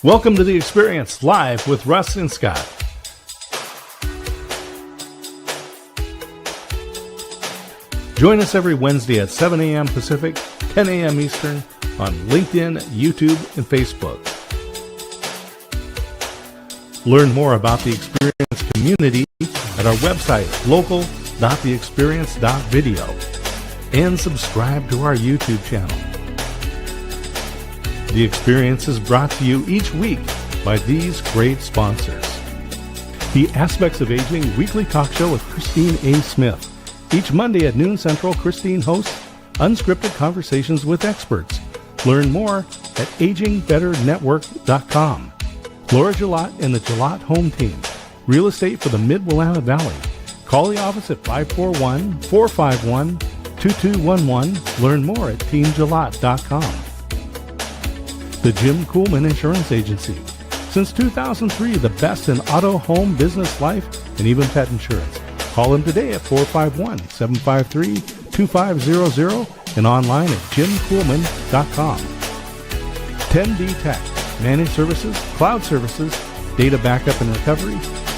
Welcome to The Experience, live with Russ and Scott. Join us every Wednesday at 7 a.m. Pacific, 10 a.m. Eastern on LinkedIn, YouTube, and Facebook. Learn more about the Experience community at our website, local.theexperience.video, and subscribe to our YouTube channel. The Experience is brought to you each week by these great sponsors. The Aspects of Aging weekly talk show with Christine A. Smith. Each Monday at noon Central, Christine hosts unscripted conversations with experts. Learn more at agingbetternetwork.com. Laura Gillott and the Gillott Home Team. Real estate for the Mid-Willamette Valley. Call the office at 541-451-2211. Learn more at teamgillott.com. The Jim Kuhlman Insurance Agency. Since 2003, the best in auto, home, business, life, and even pet insurance. Call them today at 451-753-2500 and online at jimkuhlman.com. 10D Tech. Managed services, cloud services, data backup and recovery,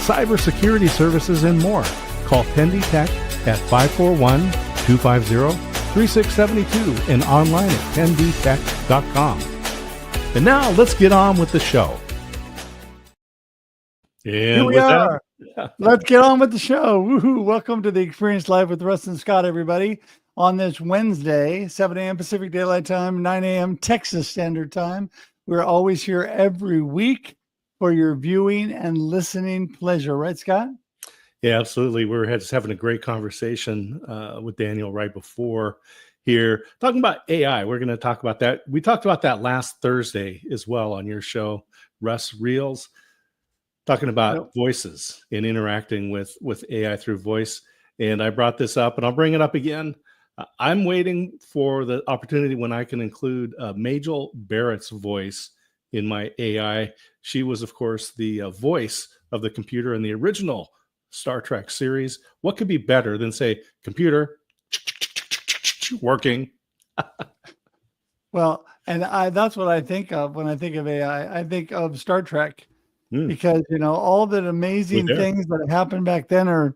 cybersecurity services, and more. Call 10D Tech at 541-250-3672 and online at 10dtech.com. And now let's get on with the show. And here we are. Let's get on with the show. Woohoo. Welcome to The Experience Live with Russ and Scott, everybody. On this Wednesday, 7 a.m. Pacific Daylight Time, 9 a.m. Texas Standard Time. We're always here every week for your viewing and listening pleasure. Right, Scott? Yeah, absolutely. We're just having a great conversation with Daniel right before here, talking about AI. We're going to talk about that. We talked about that last Thursday as well on your show, Russ Reels, talking about voices and interacting with AI through voice. And I brought this up, and I'll bring it up again. I'm waiting for the opportunity when I can include Majel Barrett's voice in my AI. She was, of course, the voice of the computer in the original Star Trek series. What could be better than, say, computer working? Well, and that's what I think of when I think of AI. I think of Star Trek because, you know, all the amazing things that happened back then are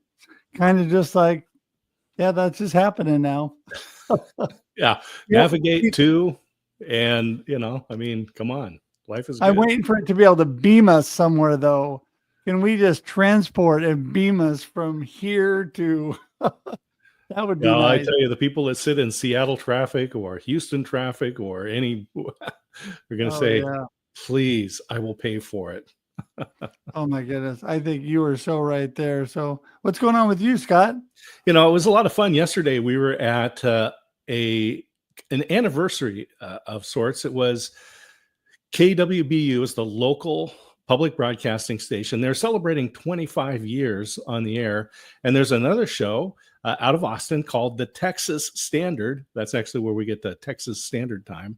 kind of just like, yeah, that's just happening now. Yeah. Navigate to, and, you know, I mean, come on. Life is good. I'm waiting for it to be able to beam us somewhere, though. Can we just transport and beam us from here to... That would be nice. I tell you, the people that sit in Seattle traffic or Houston traffic or any... They're going to say, please, I will pay for it. Oh my goodness. I think you are so right there. So what's going on with you, Scott? You know, it was a lot of fun yesterday. We were at an anniversary of sorts. It was KWBU is the local public broadcasting station. They're celebrating 25 years on the air. And there's another show out of Austin called the Texas Standard. That's actually where we get the Texas Standard Time.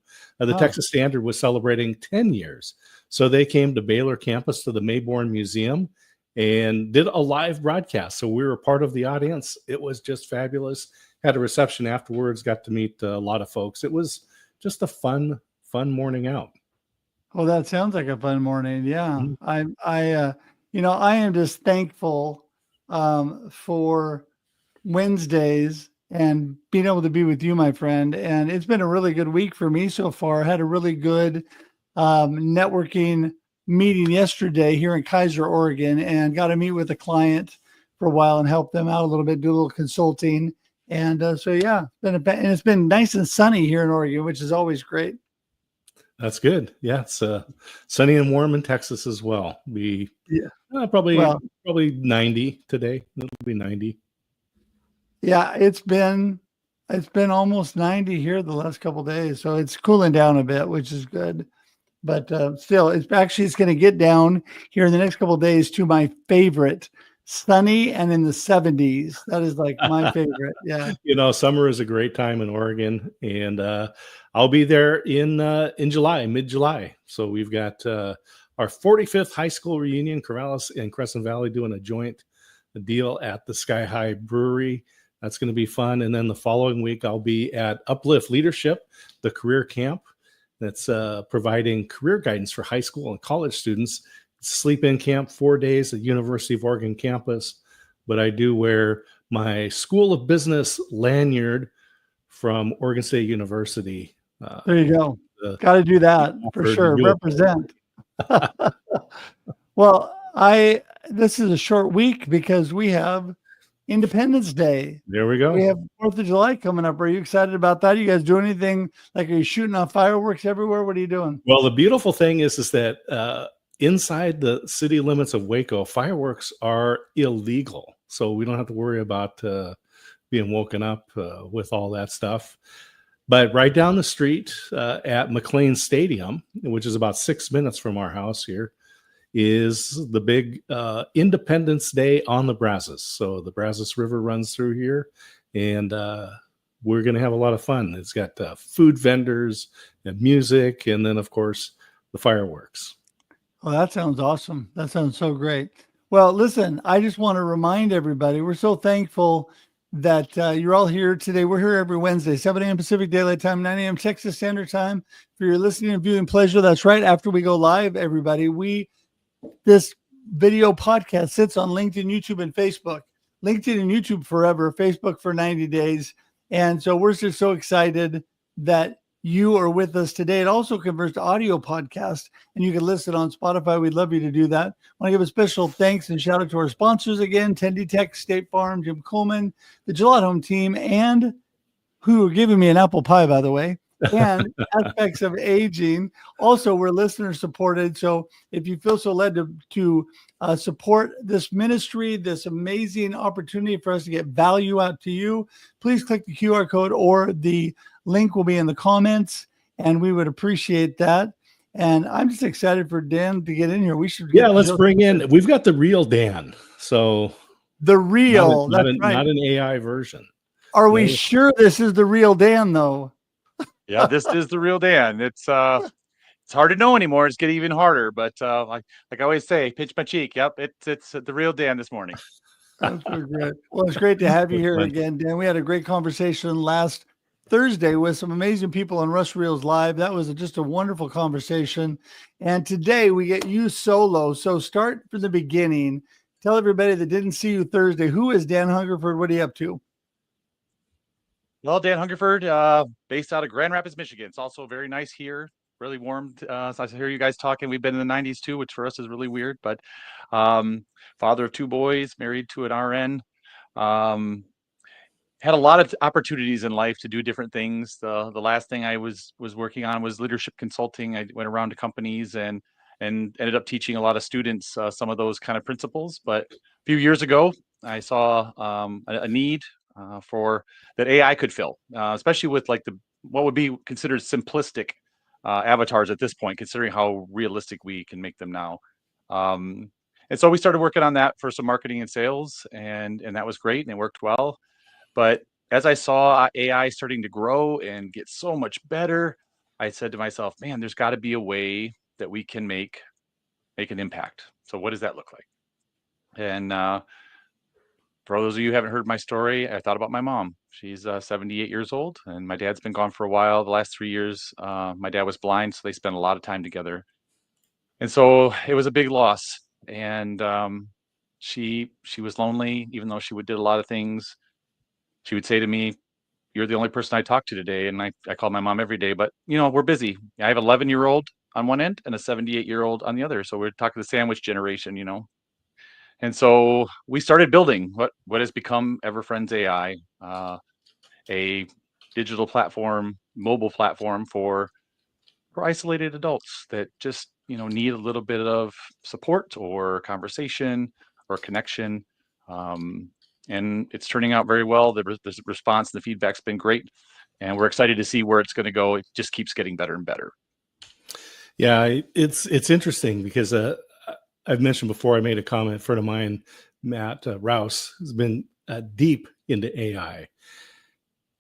Texas Standard was celebrating 10 years. So they came to Baylor campus to the Mayborn Museum and did a live broadcast. So we were part of the audience. It was just fabulous. Had a reception afterwards, got to meet a lot of folks. It was just a fun morning out. Well, that sounds like a fun morning. Yeah. Mm-hmm. I am just thankful for Wednesdays and being able to be with you, my friend. And it's been a really good week for me so far. I had a really good networking meeting yesterday here in Kaiser, Oregon, and got to meet with a client for a while and help them out a little bit, do a little consulting. And it's been nice and sunny here in Oregon, which is always great. That's good. Yeah, it's sunny and warm in Texas as well. Probably 90 today. It'll be 90. Yeah, it's been almost 90 here the last couple of days, so it's cooling down a bit, which is good. But still, it's going to get down here in the next couple of days to my favorite, sunny and in the 70s. That is like my favorite. Yeah. You know, summer is a great time in Oregon, and I'll be there in July, mid-July. So we've got our 45th high school reunion, Corvallis and Crescent Valley, doing a joint deal at the Sky High Brewery. That's going to be fun. And then the following week, I'll be at Uplift Leadership, the career camp that's providing career guidance for high school and college students. Sleep-in camp, 4 days at University of Oregon campus. But I do wear my School of Business lanyard from Oregon State University. There you go. Got to do that for sure. Represent. Well, this is a short week because we have Independence Day. There we go. We have 4th of July coming up. Are you excited about that? You guys do anything? Like, are you shooting off fireworks everywhere? What are you doing? Well, the beautiful thing is that inside the city limits of Waco, fireworks are illegal. So we don't have to worry about being woken up with all that stuff. But right down the street at McLean Stadium, which is about 6 minutes from our house here, is the big Independence Day on the Brazos. So the Brazos River runs through here, and we're going to have a lot of fun. It's got food vendors and music, and then, of course, the fireworks. Oh, that sounds awesome. That sounds so great. Well, listen, I just want to remind everybody, we're so thankful that you're all here today. We're here every Wednesday, 7 a.m. Pacific Daylight Time, 9 a.m. Texas Standard Time for your listening and viewing pleasure. That's right. After we go live, everybody, this video podcast sits on LinkedIn, YouTube, and Facebook. LinkedIn and YouTube forever, Facebook for 90 days. And so we're just so excited that you are with us today. It also converts to audio podcast, and you can listen on Spotify. We'd love you to do that. I want to give a special thanks and shout out to our sponsors again, Tendy Tech, State Farm, Jim Coleman, the Gillette Home team, and who are giving me an apple pie, by the way, and Aspects of Aging. Also, we're listener supported. So if you feel so led to support this ministry, this amazing opportunity for us to get value out to you, please click the QR code, or the link will be in the comments, and we would appreciate that. And I'm just excited for Dan to get in here. Let's bring in, we've got the real Dan. So the real, not an AI version. Are we sure this is the real Dan though? Yeah, this is the real Dan. It's hard to know anymore. It's getting even harder, but like I always say, pinch my cheek. Yep, it's the real Dan this morning. That's great. Well, it's great to have you here again, Dan. We had a great conversation last Thursday with some amazing people on Russ Reels Live. That was just a wonderful conversation. And today we get you solo. So start from the beginning. Tell everybody that didn't see you Thursday, who is Dan Hungerford? What are you up to? Well, Dan Hungerford, based out of Grand Rapids, Michigan. It's also very nice here, really warm. So I hear you guys talking. We've been in the 90s too, which for us is really weird. But father of 2 boys, married to an RN. Had a lot of opportunities in life to do different things. The last thing I was working on was leadership consulting. I went around to companies and ended up teaching a lot of students some of those kind of principles. But a few years ago, I saw a need for that AI could fill, especially with like what would be considered simplistic avatars at this point, considering how realistic we can make them now. And so we started working on that for some marketing and sales, and that was great, and it worked well. But as I saw AI starting to grow and get so much better, I said to myself, man, there's got to be a way that we can make an impact. So what does that look like? And for those of you who haven't heard my story, I thought about my mom. She's 78 years old, and my dad's been gone for a while. The last 3 years, my dad was blind, so they spent a lot of time together. And so it was a big loss. And she was lonely, even though she did a lot of things. She would say to me, "You're the only person I talk to today." And I call my mom every day, but we're busy. I have an 11-year-old on one end and a 78-year-old on the other. So we're talking the sandwich generation, And so we started building what has become EverFriends AI, a digital platform, mobile platform for isolated adults that just need a little bit of support or conversation or connection. And it's turning out very well. The response and the feedback's been great, and we're excited to see where it's going to go. It just keeps getting better and better. Yeah, it's interesting because I've mentioned before, I made a comment. A friend of mine, Matt Rouse, has been deep into AI,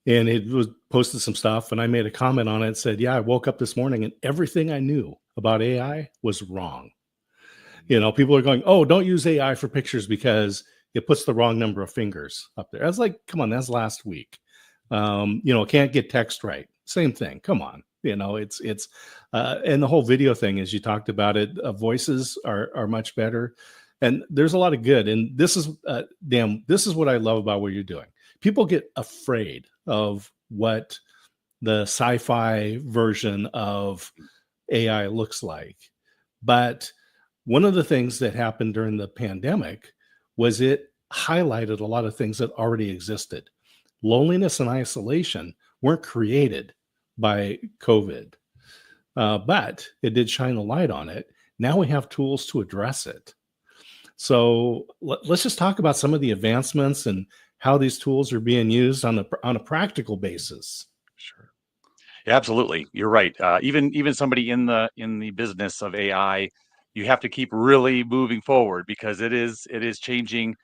and it was posted some stuff, and I made a comment on it. Said, "Yeah, I woke up this morning and everything I knew about AI was wrong." People are going, "Oh, don't use AI for pictures because it puts the wrong number of fingers up there." I was like, "Come on, that's last week." Can't get text right. Same thing. Come on, And the whole video thing, as you talked about it, voices are much better, and there's a lot of good. And this is this is what I love about what you're doing. People get afraid of what the sci-fi version of AI looks like, but one of the things that happened during the pandemic was it highlighted a lot of things that already existed. Loneliness and isolation weren't created by COVID, but it did shine a light on it. Now we have tools to address it. So let's just talk about some of the advancements and how these tools are being used on a practical basis. Sure. Yeah, absolutely. You're right. Even somebody in the business of AI, you have to keep really moving forward because it is changing.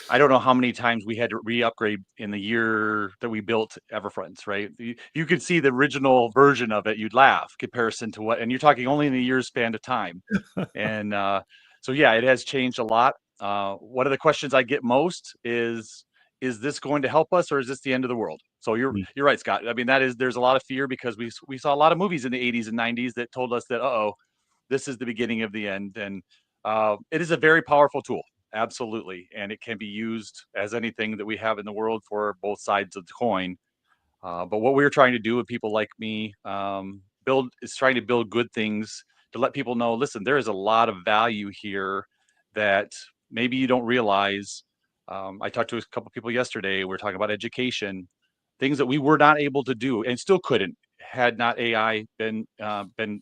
I don't know how many times we had to re-upgrade in the year that we built Everfronts, right? You could see the original version of it, you'd laugh comparison to and you're talking only in a year's span of time. And so, yeah, it has changed a lot. One of the questions I get most is this going to help us or is this the end of the world? So you're right, Scott. I mean, there's a lot of fear because we saw a lot of movies in the 80s and 90s that told us that, this is the beginning of the end. And it is a very powerful tool. Absolutely. And it can be used as anything that we have in the world for both sides of the coin. But what we're trying to do with people like me is trying to build good things to let people know, listen, there is a lot of value here that maybe you don't realize. I talked to a couple of people yesterday. We're talking about education, things that we were not able to do and still couldn't had not AI been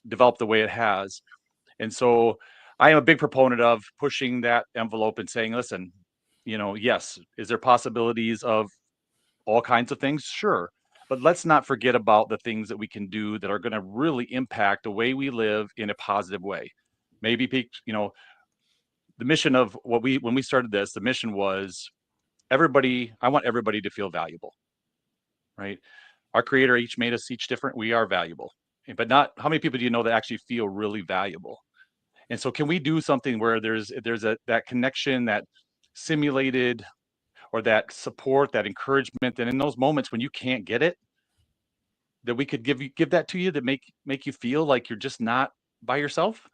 developed the way it has. And so I am a big proponent of pushing that envelope and saying, listen, yes, is there possibilities of all kinds of things? Sure. But let's not forget about the things that we can do that are going to really impact the way we live in a positive way. Maybe, the mission of when we started this, the mission was I want everybody to feel valuable, right? Our creator each made us each different. We are valuable, but not how many people do you know that actually feel really valuable? And so can we do something where there's that connection, that simulated or that support, that encouragement, that in those moments when you can't get it, that we could give that to you that make you feel like you're just not by yourself.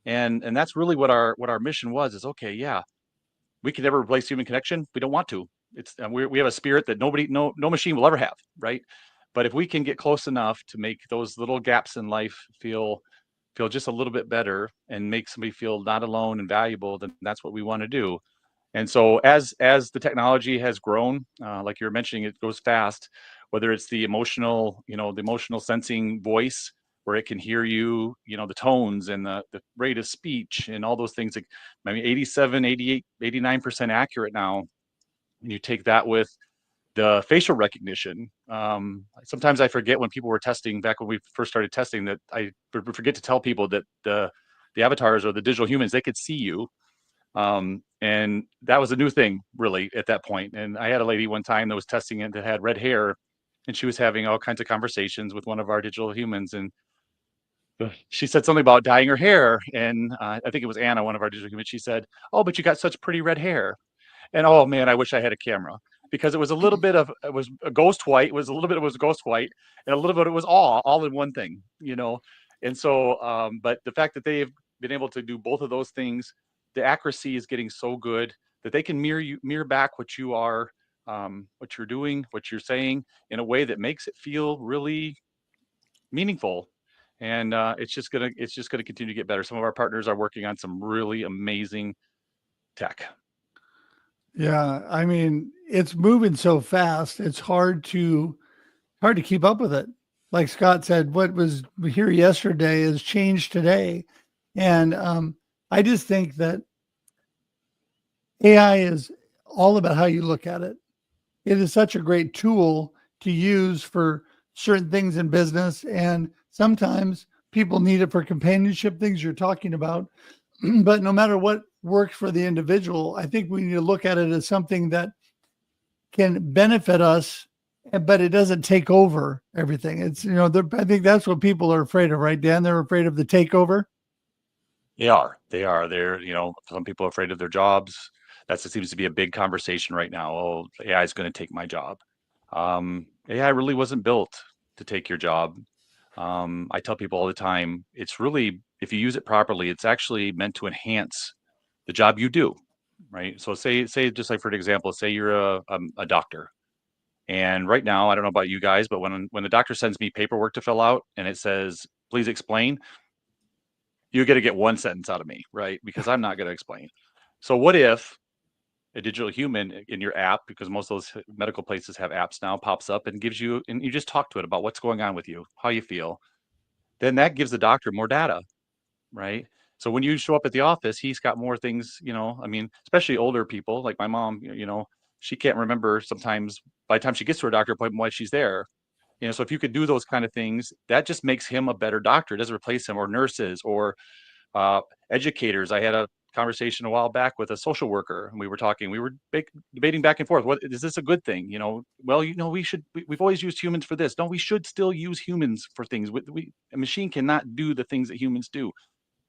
And that's really what our mission was, is okay, yeah, we can never replace human connection. We don't want to. We have a spirit that no machine will ever have, right? But if we can get close enough to make those little gaps in life feel just a little bit better and make somebody feel not alone and valuable, then that's what we want to do. And so as the technology has grown, like you were mentioning, it goes fast, whether it's the emotional sensing voice where it can hear you, the tones and the rate of speech and all those things. I mean, 87, 88, 89% accurate now. And you take that with the facial recognition. Sometimes I forget when people were testing back when we first started testing that I forget to tell people that the avatars or the digital humans, they could see you. And that was a new thing really at that point. And I had a lady one time that was testing it that had red hair, and she was having all kinds of conversations with one of our digital humans. And she said something about dyeing her hair. And I think it was Anna, one of our digital humans. She said, "Oh, but you got such pretty red hair." And oh man, I wish I had a camera, because it was a little bit of, it was a ghost white, ghost white, and a little bit it was all in one thing, And so, but the fact that they've been able to do both of those things, the accuracy is getting so good that they can mirror back what you are, what you're doing, what you're saying in a way that makes it feel really meaningful. And it's just gonna continue to get better. Some of our partners are working on some really amazing tech. Yeah, I mean, it's moving so fast. It's hard to keep up with it. Like Scott said, what was here yesterday is changed today. And I just think that AI is all about how you look at it. It is such a great tool to use for certain things in business. And sometimes people need it for companionship, things you're talking about. But no matter what works for the individual, I think we need to look at it as something that can benefit us, but it doesn't take over everything. It's, I think that's what people are afraid of, right, Dan? They're afraid of the takeover. They are. They're, some people are afraid of their jobs. That seems to be a big conversation right now. Oh, AI is going to take my job. AI really wasn't built to take your job. I tell people all the time, it's really, if you use it properly, it's actually meant to enhance the job you do, right? So say just like for an example, say you're a doctor, and right now, I don't know about you guys, but when the doctor sends me paperwork to fill out and it says, please explain, you're going to get one sentence out of me, right? Because I'm not going to explain. So what if a digital human in your app, because most of those medical places have apps now, pops up and gives you, and you just talk to it about what's going on with you, how you feel. Then that gives the doctor more data, right? So when you show up at the office, he's got more things, I mean, especially older people like my mom, she can't remember sometimes by the time she gets to her doctor appointment why she's there. So if you could do those kind of things, that just makes him a better doctor. It doesn't replace him, or nurses, or educators. I had a conversation a while back with a social worker, and we were debating back and forth. What is this a good thing? Well, we've always used humans for this. No, we should still use humans for things. A machine cannot do the things that humans do.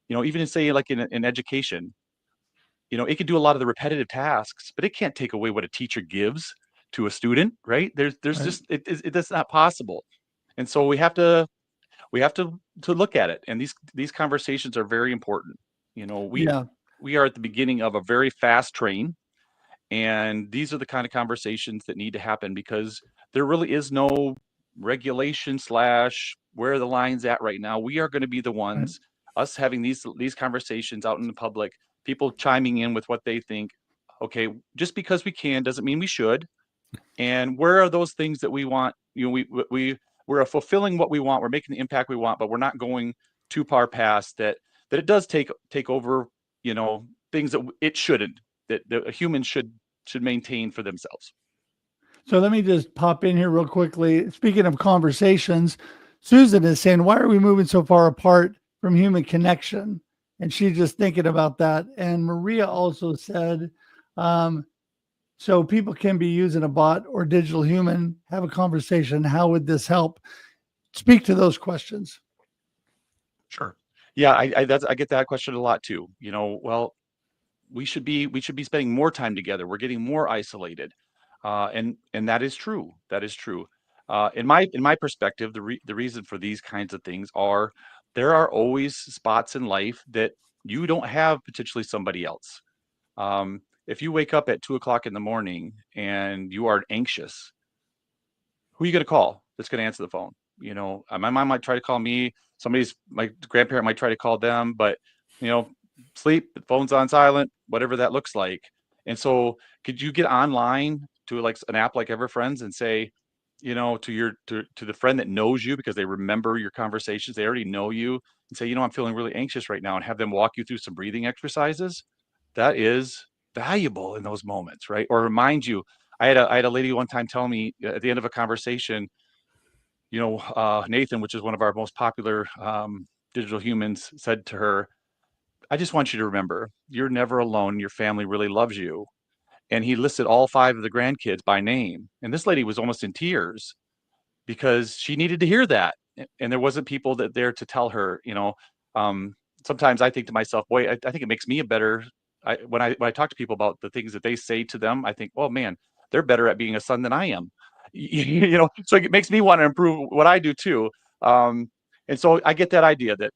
Even in, say, like in education, it could do a lot of the repetitive tasks, but it can't take away what a teacher gives to a student, right? There's Right. just that's not possible. And so we have to look at it. And these conversations are very important. Yeah. We are at the beginning of a very fast train, and these are the kind of conversations that need to happen, because there really is no regulation / where the line's at right now. We are going to be the ones, us having these conversations out in the public, people chiming in with what they think. Okay, just because we can doesn't mean we should. And where are those things that we want? We're fulfilling what we want. We're making the impact we want, but we're not going too far past that it does take over, things that it shouldn't, that a human should maintain for themselves. So let me just pop in here real quickly. Speaking of conversations, Susan is saying, why are we moving so far apart from human connection? And she's just thinking about that. And Maria also said, so people can be using a bot or digital human, have a conversation. How would this help? Speak to those questions. Sure. Yeah, I get that question a lot too. Well, we should be spending more time together. We're getting more isolated, and that is true. That is true. In my perspective, the reason for these kinds of things are, there are always spots in life that you don't have potentially somebody else. If you wake up at 2:00 in the morning and you are anxious, who are you going to call that's going to answer the phone? My mom might try to call me. My grandparent might try to call them, but sleep, the phone's on silent, whatever that looks like. And so, could you get online to like an app like Everfriends and say, to the friend that knows you, because they remember your conversations, they already know you, and say, I'm feeling really anxious right now, and have them walk you through some breathing exercises? That is valuable in those moments, right? Or remind you. I had a lady one time tell me at the end of a conversation, Nathan, which is one of our most popular digital humans, said to her, I just want you to remember, you're never alone. Your family really loves you. And he listed all 5 of the grandkids by name. And this lady was almost in tears because she needed to hear that. And there wasn't people there to tell her, sometimes I think to myself, boy, I think it makes me a better, when I talk to people about the things that they say to them, I think, oh man, they're better at being a son than I am. So it makes me want to improve what I do too. And so I get that idea that,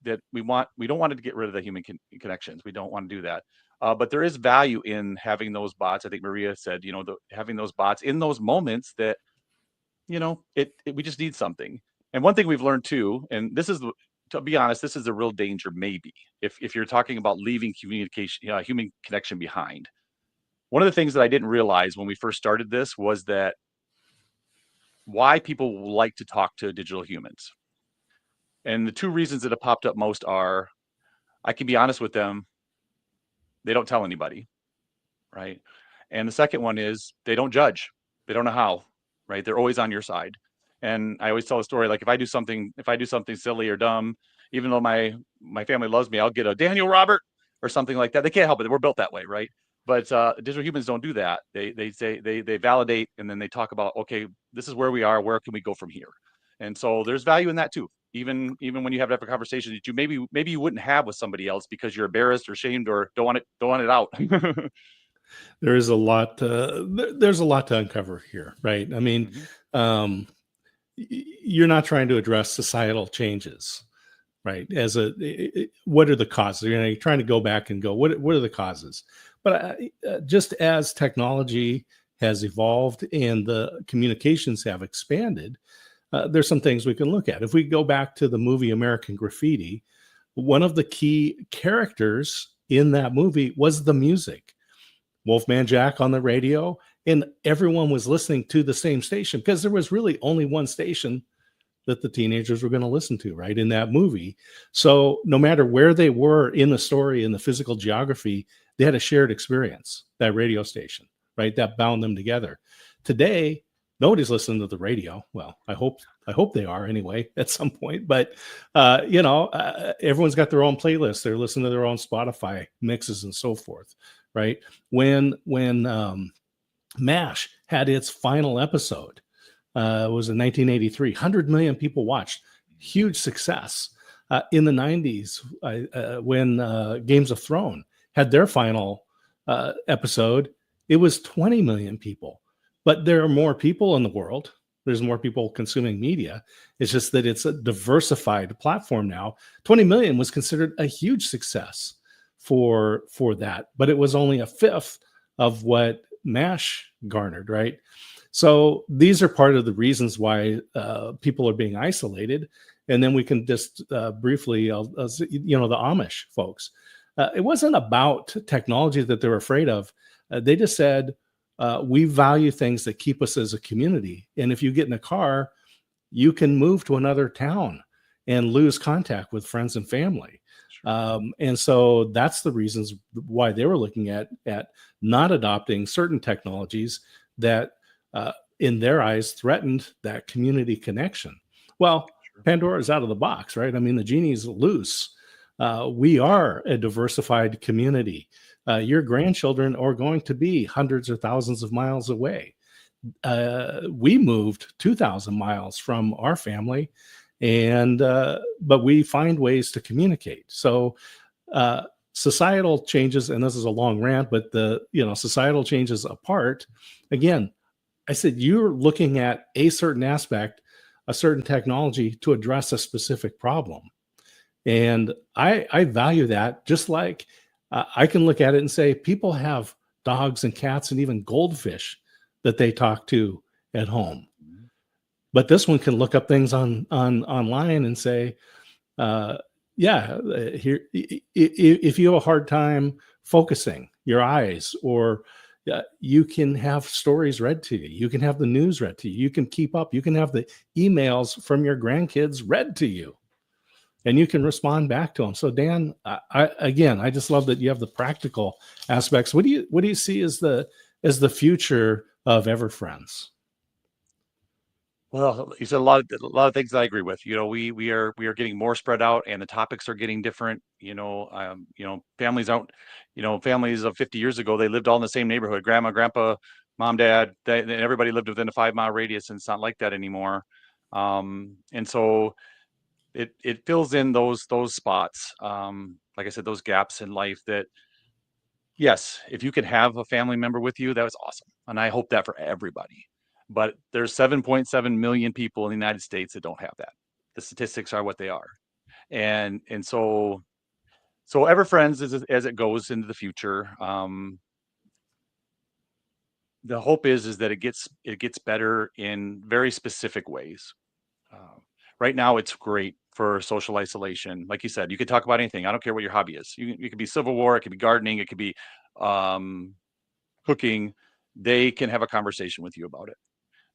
that we don't want to get rid of the human connections. We don't want to do that. But there is value in having those bots. I think Maria said, having those bots in those moments that, we just need something. And one thing we've learned too, and this is, to be honest, this is the real danger, maybe, if you're talking about leaving communication, human connection behind. One of the things that I didn't realize when we first started this was that why people like to talk to digital humans. And the 2 reasons that have popped up most are, I can be honest with them, they don't tell anybody, right? And the second one is, they don't judge. They don't know how, right? They're always on your side. And I always tell a story, like if I do something silly or dumb, even though my family loves me, I'll get a Daniel Robert or something like that. They can't help it. We're built that way, right? But digital humans don't do that. They say they validate, and then they talk about, okay, this is where we are. Where can we go from here? And so there's value in that too. Even when you have a conversation that you maybe you wouldn't have with somebody else because you're embarrassed or ashamed or don't want it out. There's a lot to uncover here, right? I mean, you're not trying to address societal changes, right? What are the causes? You're trying to go back and go, what are the causes? But just as technology has evolved and the communications have expanded, there's some things we can look at. If we go back to the movie American Graffiti, one of the key characters in that movie was the music. Wolfman Jack on the radio, and everyone was listening to the same station because there was really only one station that the teenagers were going to listen to, right, in that movie. So no matter where they were in the story, in the physical geography, they had a shared experience, that radio station, right, that bound them together. Today, nobody's listening to the radio. Well, I hope they are anyway at some point. But everyone's got their own playlists. They're listening to their own Spotify mixes and so forth, right? When MASH had its final episode, it was in 1983. 100 million people watched. Huge success. In the 90s, when Games of Thrones had their final episode, it was 20 million people. But there are more people in the world. There's more people consuming media. It's just that it's a diversified platform now. 20 million was considered a huge success for that, but it was only a fifth of what MASH garnered, right? So these are part of the reasons why people are being isolated. And then we can just briefly, the Amish folks. It wasn't about technology that they're afraid of. They just said, we value things that keep us as a community. And if you get in a car, you can move to another town and lose contact with friends and family. Sure. And so that's the reasons why they were looking at not adopting certain technologies that in their eyes threatened that community connection. Well, sure. Pandora's out of the box, right? I mean, the genie's loose. We are a diversified community. Your grandchildren are going to be hundreds or thousands of miles away. We moved 2,000 miles from our family, but we find ways to communicate. So societal changes, and this is a long rant, but societal changes apart, again, I said, you're looking at a certain aspect, a certain technology to address a specific problem. And I value that, just like I can look at it and say, people have dogs and cats and even goldfish that they talk to at home. But this one can look up things online and say, here, if you have a hard time focusing your eyes, or you can have stories read to you, you can have the news read to you, you can keep up, you can have the emails from your grandkids read to you, and you can respond back to them. So Dan, I just love that you have the practical aspects. What do you see as the future of Everfriends? Well, you said a lot of things that I agree with. We are getting more spread out, and the topics are getting different. Families aren't, families of 50 years ago, they lived all in the same neighborhood. Grandma, grandpa, mom, dad, everybody lived within a 5-mile radius, and it's not like that anymore. And so it fills in those spots. Like I said, those gaps in life that, yes, if you could have a family member with you, that was awesome. And I hope that for everybody. But there's 7.7 million people in the United States that don't have that. The statistics are what they are. And so Everfriends, as it goes into the future, the hope is that it gets better in very specific ways. Right now, it's great for social isolation. Like you said, you could talk about anything. I don't care what your hobby is. You could be Civil War, it could be gardening, it could be cooking. They can have a conversation with you about it.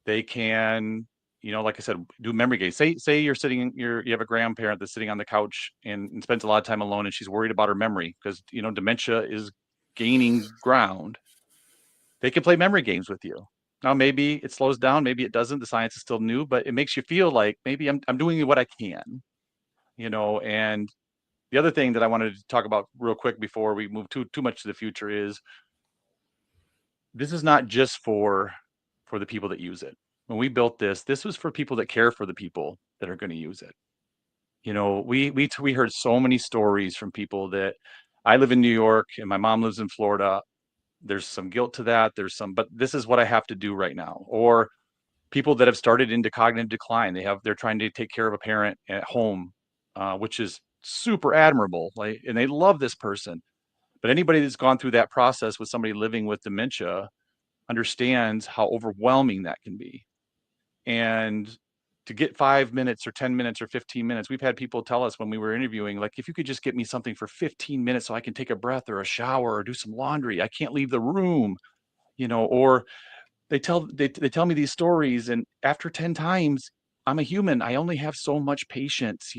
They can, like I said, do memory games. Say you have a grandparent that's sitting on the couch and spends a lot of time alone, and she's worried about her memory because, dementia is gaining ground. They can play memory games with you. Now, maybe it slows down, maybe it doesn't. The science is still new, but it makes you feel like maybe I'm doing what I can, And the other thing that I wanted to talk about real quick before we move too much to the future is, this is not just for the people that use it. When we built this was for people that care for the people that are going to use it. We heard so many stories from people that, I live in New York and my mom lives in Florida. There's some guilt to that. But this is what I have to do right now. Or people that have started into cognitive decline. They're trying to take care of a parent at home, which is super admirable. And they love this person. But anybody that's gone through that process with somebody living with dementia understands how overwhelming that can be. And to get 5 minutes or 10 minutes or 15 minutes, we've had people tell us when we were interviewing, like, if you could just get me something for 15 minutes so I can take a breath or a shower or do some laundry, I can't leave the room, or they tell me these stories, and after 10 times, I'm a human. I only have so much patience.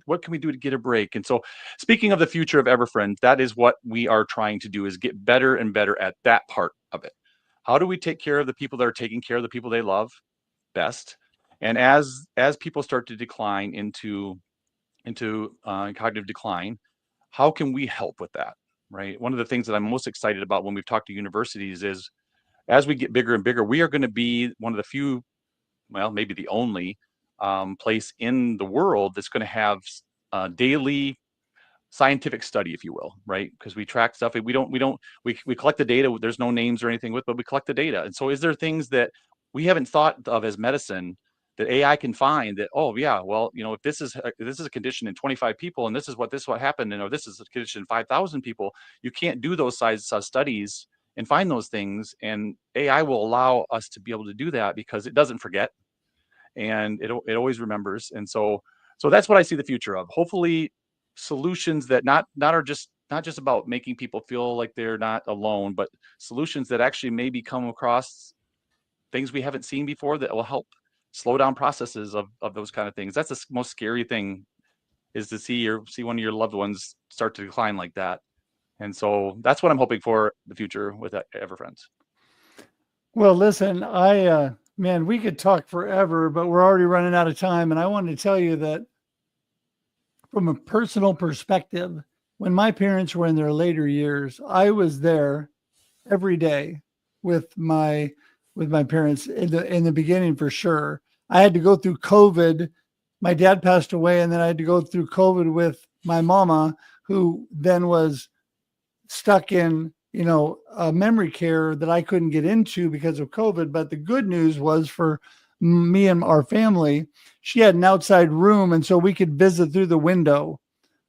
What can we do to get a break? And so, speaking of the future of EverFriends, that is what we are trying to do: is get better and better at that part of it. How do we take care of the people that are taking care of the people they love best? And as people start to decline into cognitive decline, how can we help with that? Right. One of the things that I'm most excited about when we've talked to universities is, as we get bigger and bigger, we are going to be one of the few, well, maybe the only place in the world that's going to have daily scientific study, if you will, right? Because we track stuff. We collect the data. There's no names or anything with, but we collect the data. And so, is there things that we haven't thought of as medicine that AI can find that, oh yeah, well, if this is a condition in 25 people, and this is what happened, and or this is a condition in 5,000 people, you can't do those size studies and find those things, and AI will allow us to be able to do that because it doesn't forget, and it always remembers. And so that's what I see the future of. Hopefully, solutions that not just about making people feel like they're not alone, but solutions that actually maybe come across things we haven't seen before that will help slow down processes of those kind of things. That's the most scary thing, is to see one of your loved ones start to decline like that. And so that's what I'm hoping for the future with EverFriends. Well, listen, man, we could talk forever, but we're already running out of time. And I wanted to tell you that from a personal perspective, when my parents were in their later years, I was there every day with my parents in the beginning, for sure. I had to go through COVID. My dad passed away, and then I had to go through COVID with my mama, who then was stuck in, memory care that I couldn't get into because of COVID. But the good news was, for me and our family, she had an outside room, and so we could visit through the window,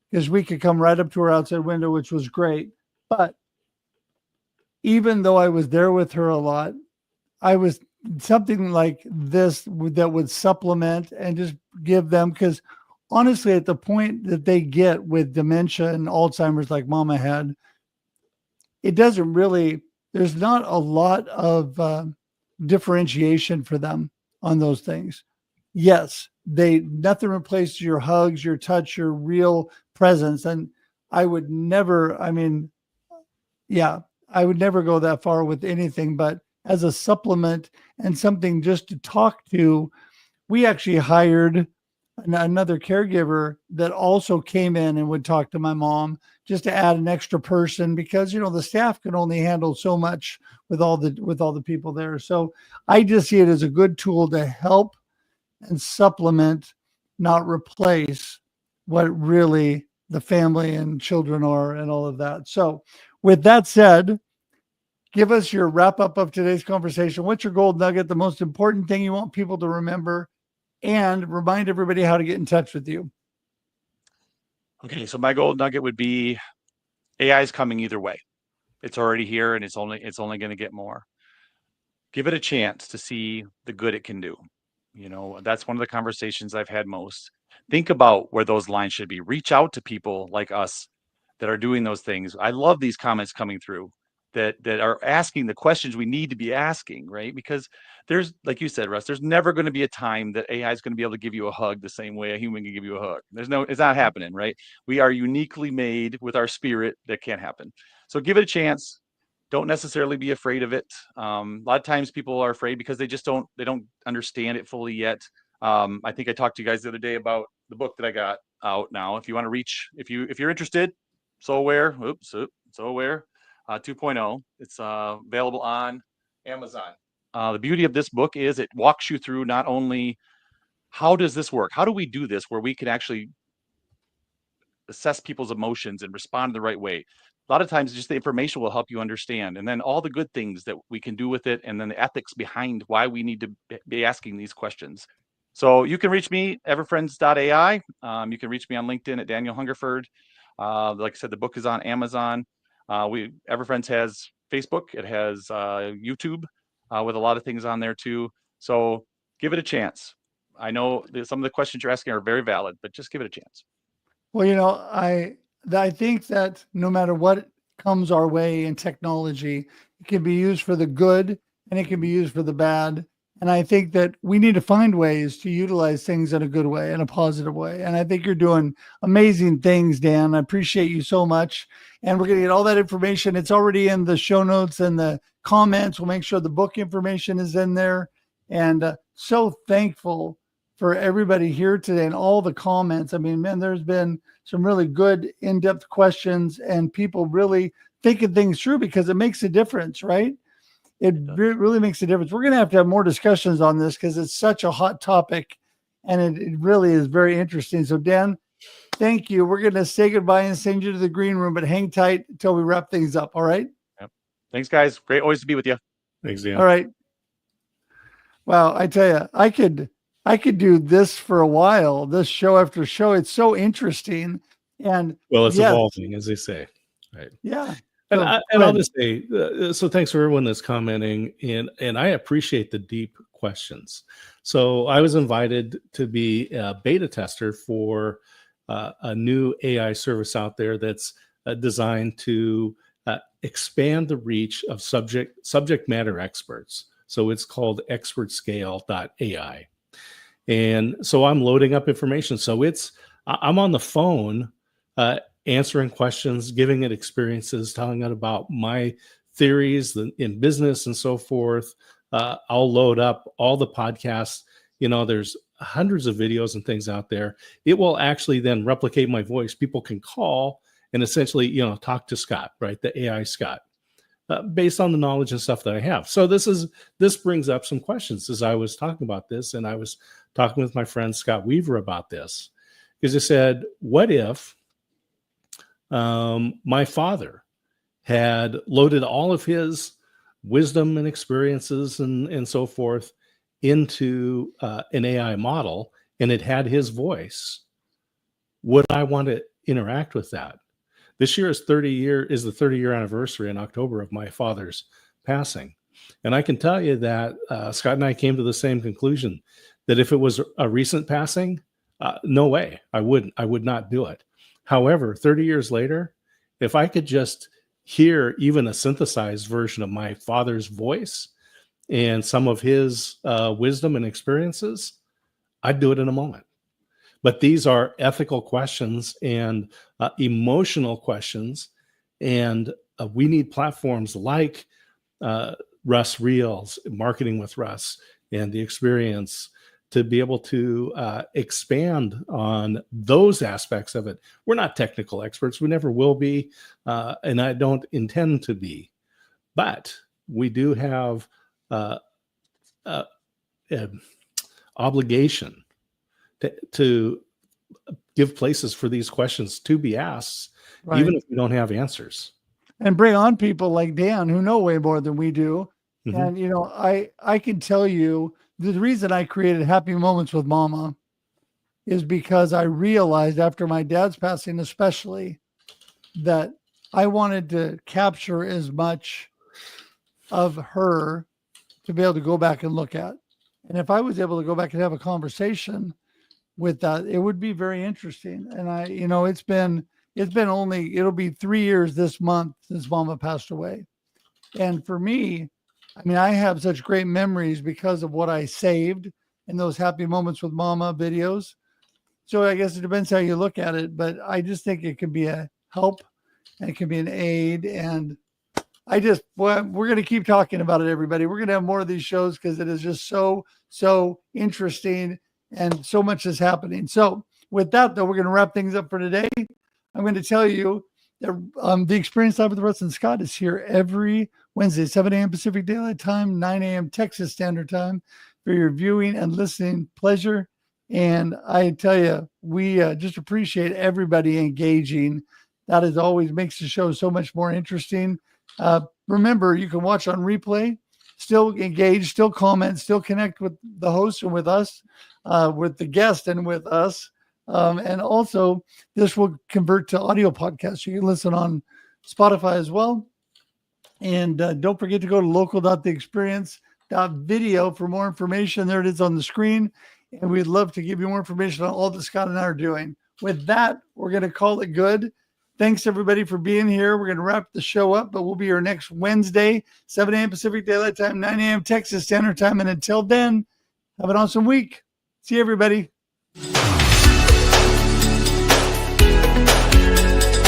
because we could come right up to her outside window, which was great. But even though I was there with her a lot, I was something like this that would supplement and just give them, because honestly, at the point that they get with dementia and Alzheimer's, like Mama had, it doesn't really, there's not a lot of differentiation for them on those things. Yes, nothing replaces your hugs, your touch, your real presence. And I would never, I would never go that far with anything, but as a supplement and something just to talk to, we actually hired another caregiver that also came in and would talk to my mom, just to add an extra person, because the staff can only handle so much with all the people there. So I just see it as a good tool to help and supplement, not replace what really the family and children are and all of that. So with that said, give us your wrap up of today's conversation. What's your gold nugget, the most important thing you want people to remember, and remind everybody how to get in touch with you? Okay, so my gold nugget would be, AI is coming either way. It's already here, and it's only going to get more. Give it a chance to see the good it can do. That's one of the conversations I've had most. Think about where those lines should be. Reach out to people like us that are doing those things. I love these comments coming through that are asking the questions we need to be asking, right? Because there's, like you said, Russ, there's never going to be a time that AI is going to be able to give you a hug the same way a human can give you a hug. It's not happening, right? We are uniquely made with our spirit. That can't happen. So give it a chance. Don't necessarily be afraid of it. A lot of times people are afraid because they don't understand it fully yet. I think I talked to you guys the other day about the book that I got out now. If you want to reach, if you're interested, So Aware 2.0. It's available on Amazon. The beauty of this book is it walks you through not only how does this work, how do we do this where we can actually assess people's emotions and respond the right way. a lot of times just the information will help you understand, and then all the good things that we can do with it, and then the ethics behind why we need to be asking these questions. So you can reach me, everfriends.ai. You can reach me on LinkedIn at Daniel Hungerford. Like I said, the book is on Amazon. Everfriends has Facebook. It has YouTube with a lot of things on there too. So give it a chance. I know some of the questions you're asking are very valid, but just give it a chance. Well, I think that no matter what comes our way in technology, it can be used for the good and it can be used for the bad. And I think that we need to find ways to utilize things in a good way, in a positive way. And I think you're doing amazing things, Dan. I appreciate you so much. And we're going to get all that information. It's already in the show notes and the comments. We'll make sure the book information is in there. And so thankful for everybody here today and all the comments. I mean, man, there's been some really good in-depth questions and people really thinking things through, because it makes a difference, right? It really makes a difference. We're going to have more discussions on this because it's such a hot topic and it really is very interesting. So Dan, thank you. We're going to say goodbye and send you to the green room, but hang tight until we wrap things up. All right. Yep. Thanks, guys. Great always to be with you. Thanks, Dan. All right. Wow. I tell you, I could do this for a while, this show after show. It's so interesting. And well, it's evolving, as they say. Right. Yeah. And, I'll just say, so thanks for everyone that's commenting, and I appreciate the deep questions. So I was invited to be a beta tester for a new AI service out there that's designed to expand the reach of subject matter experts. So it's called expertscale.ai. And so I'm loading up information. So I'm on the phone answering questions, giving it experiences, telling it about my theories in business and so forth. I'll load up all the podcasts. There's hundreds of videos and things out there. It will actually then replicate my voice. People can call and essentially, talk to Scott, right? The AI Scott, based on the knowledge and stuff that I have. So this brings up some questions as I was talking about this, and I was talking with my friend Scott Weaver about this, because I said, what if my father had loaded all of his wisdom and experiences and so forth into an AI model, and it had his voice? Would I want to interact with that? This year is the 30-year anniversary in October of my father's passing. And I can tell you that Scott and I came to the same conclusion, that if it was a recent passing, no way, I would not do it. However, 30 years later, if I could just hear even a synthesized version of my father's voice and some of his wisdom and experiences, I'd do it in a moment. But these are ethical questions and emotional questions. And we need platforms like Russ Reels, Marketing with Russ, and the Experience to be able to expand on those aspects of it. We're not technical experts. We never will be. And I don't intend to be. But we do have an obligation to give places for these questions to be asked, right, even if we don't have answers. And bring on people like Dan who know way more than we do. Mm-hmm. And, I can tell you, the reason I created Happy Moments with Mama is because I realized after my dad's passing, especially, that I wanted to capture as much of her to be able to go back and look at. And if I was able to go back and have a conversation with that, it would be very interesting. And it'll be 3 years this month since Mama passed away. And for me, I have such great memories because of what I saved in those Happy Moments with Mama videos. So I guess it depends how you look at it, but I just think it can be a help and it can be an aid. And we're going to keep talking about it, everybody. We're going to have more of these shows because it is just so interesting and so much is happening. So with that, though, we're going to wrap things up for today. I'm going to tell you that the Experience Live with Russ and Scott is here every Wednesday, 7 a.m. Pacific Daylight Time, 9 a.m. Texas Standard Time for your viewing and listening pleasure. And I tell you, we just appreciate everybody engaging. That is always makes the show so much more interesting. Remember, you can watch on replay, still engage, still comment, still connect with the host and with us, with the guest and with us. And also, this will convert to audio podcasts. You can listen on Spotify as well. And don't forget to go to local.theexperience.video for more information. There it is on the screen. And we'd love to give you more information on all that Scott and I are doing. With that, we're going to call it good. Thanks, everybody, for being here. We're going to wrap the show up, but we'll be here next Wednesday, 7 a.m. Pacific Daylight Time, 9 a.m. Texas Standard Time. And until then, have an awesome week. See you, everybody.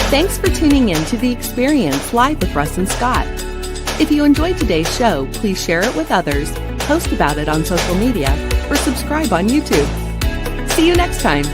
Thanks for tuning in to The Experience live with Russ and Scott. If you enjoyed today's show, please share it with others, post about it on social media, or subscribe on YouTube. See you next time.